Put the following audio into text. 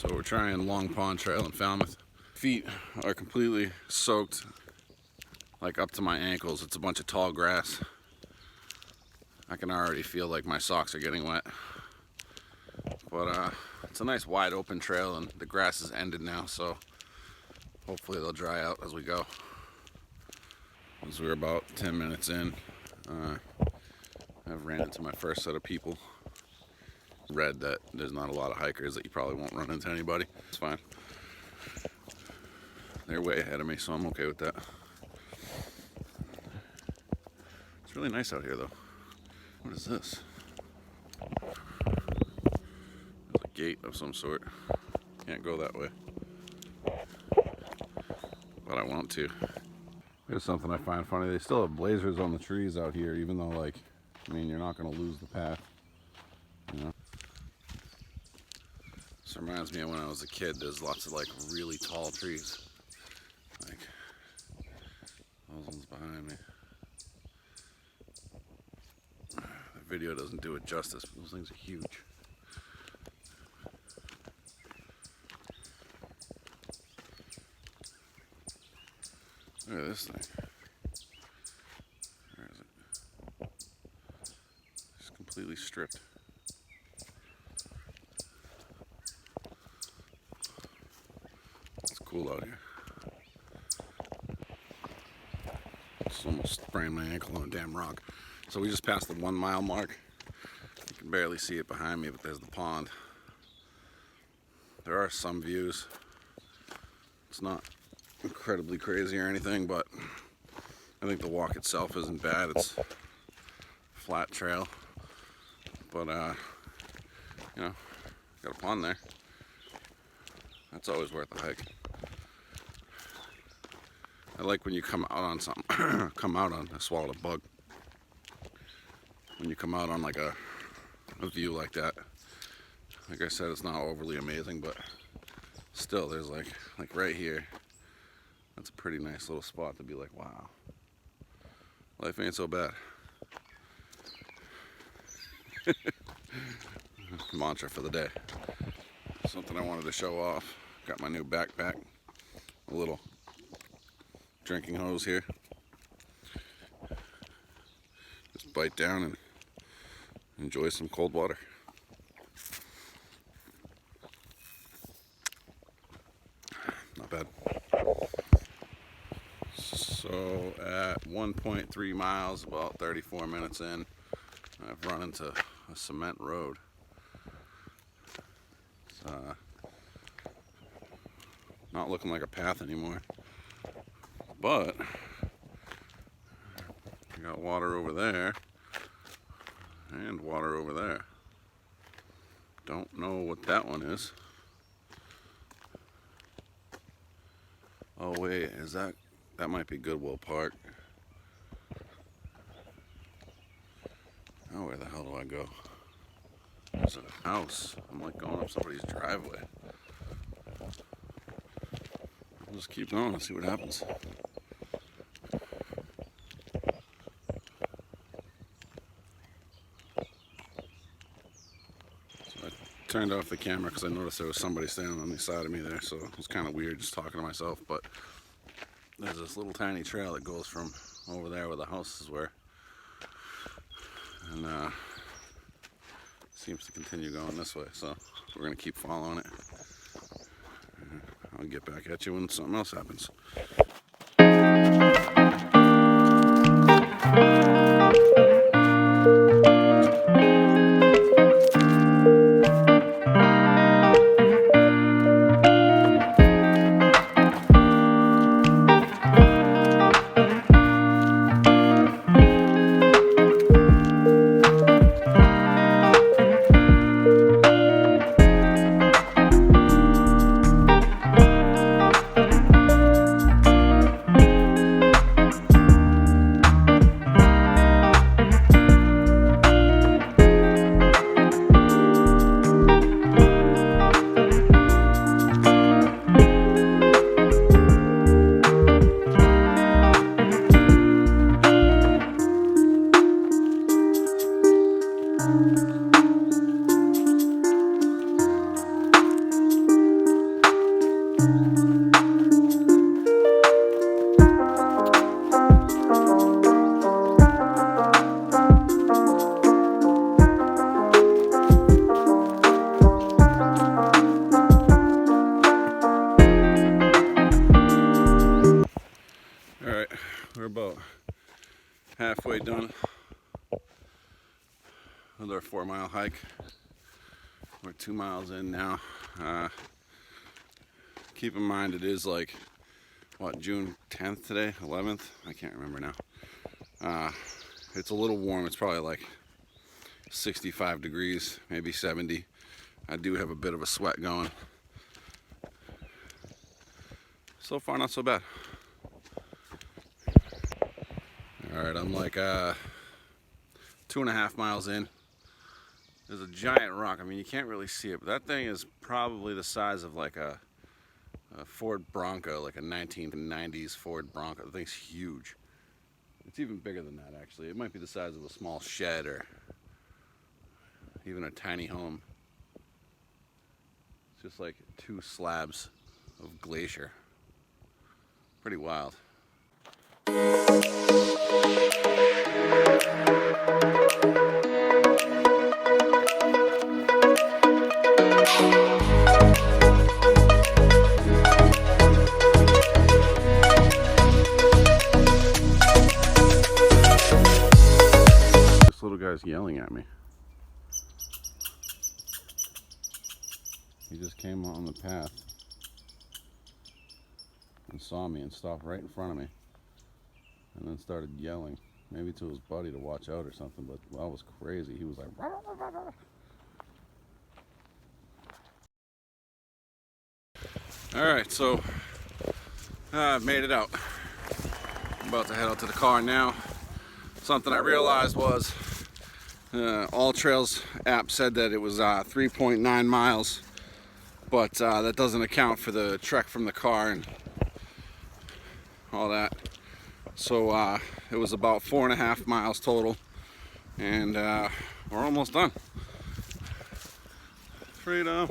So we're trying Long Pond Trail in Falmouth. Feet are completely soaked, like up to my ankles. It's a bunch of tall grass. I can already feel like my socks are getting wet. But it's a nice wide open trail and the grass is ended now, so hopefully they'll dry out as we go. As we're about 10 minutes in, I've ran into my first set of people. Read that there's not a lot of hikers, that you probably won't run into anybody. It's fine. They're way ahead of me, so I'm okay with that. It's really nice out here, though. What is this? There's a gate of some sort. Can't go that way. But I want to. Here's something I find funny. They still have blazers on the trees out here, even though, like, I mean, you're not going to lose the path. You know? This reminds me of when I was a kid. There's lots of, like, really tall trees. Like, those ones behind me. The video doesn't do it justice, but those things are huge. Look at this thing. Where is it? It's completely stripped. It's cool out here. Just almost sprained my ankle on a damn rock. So we just passed the 1 mile mark. You can barely see it behind me, but there's the pond. There are some views. It's not incredibly crazy or anything, but I think the walk itself isn't bad. It's a flat trail, but you know, got a pond there. That's always worth a hike. I like when you come out on something. I swallowed a bug. When you come out on like a view like that, like I said, it's not overly amazing, but still, there's like right here. That's a pretty nice little spot to be like, wow, life ain't so bad. Mantra for the day. Something I wanted to show off. Got my new backpack. A little drinking hose here. Just bite down and enjoy some cold water. Not bad. So at 1.3 miles, about 34 minutes in, I've run into a cement road. It's not looking like a path anymore, but you got water over there and water over there. Don't know what that one is. Oh wait, is that might be Goodwill Park. Now where the hell do I go? There's a house. I'm like going up somebody's driveway. I'll just keep going and see what happens. So I turned off the camera because I noticed there was somebody standing on the side of me there, so it was kind of weird just talking to myself, but there's this little tiny trail that goes from over there where the houses were, and seems to continue going this way, so we're going to keep following it. I'll get back at you when something else happens. Alright, we're about halfway done with our 4-mile hike. We're 2 miles in now. Keep in mind it is like, what, June 10th today? 11th? I can't remember now. It's a little warm. It's probably like 65 degrees, maybe 70. I do have a bit of a sweat going. So far, not so bad. Alright, I'm like 2.5 miles in. There's a giant rock. I mean, you can't really see it, but that thing is probably the size of like a Ford Bronco, like a 1990s Ford Bronco. The thing's huge. It's even bigger than that, actually. It might be the size of a small shed or even a tiny home. It's just like 2 slabs of glacier. Pretty wild. This little guy's yelling at me. He just came on the path and saw me and stopped right in front of me and then started yelling, maybe to his buddy to watch out or something, but that was crazy. He was like, rah, rah, rah, rah. Alright, so I've made it out. I'm about to head out to the car now. Something I realized was All Trails app said that it was 3.9 miles, but that doesn't account for the trek from the car and all that. So it was about 4.5 miles total, and we're almost done. Freedom.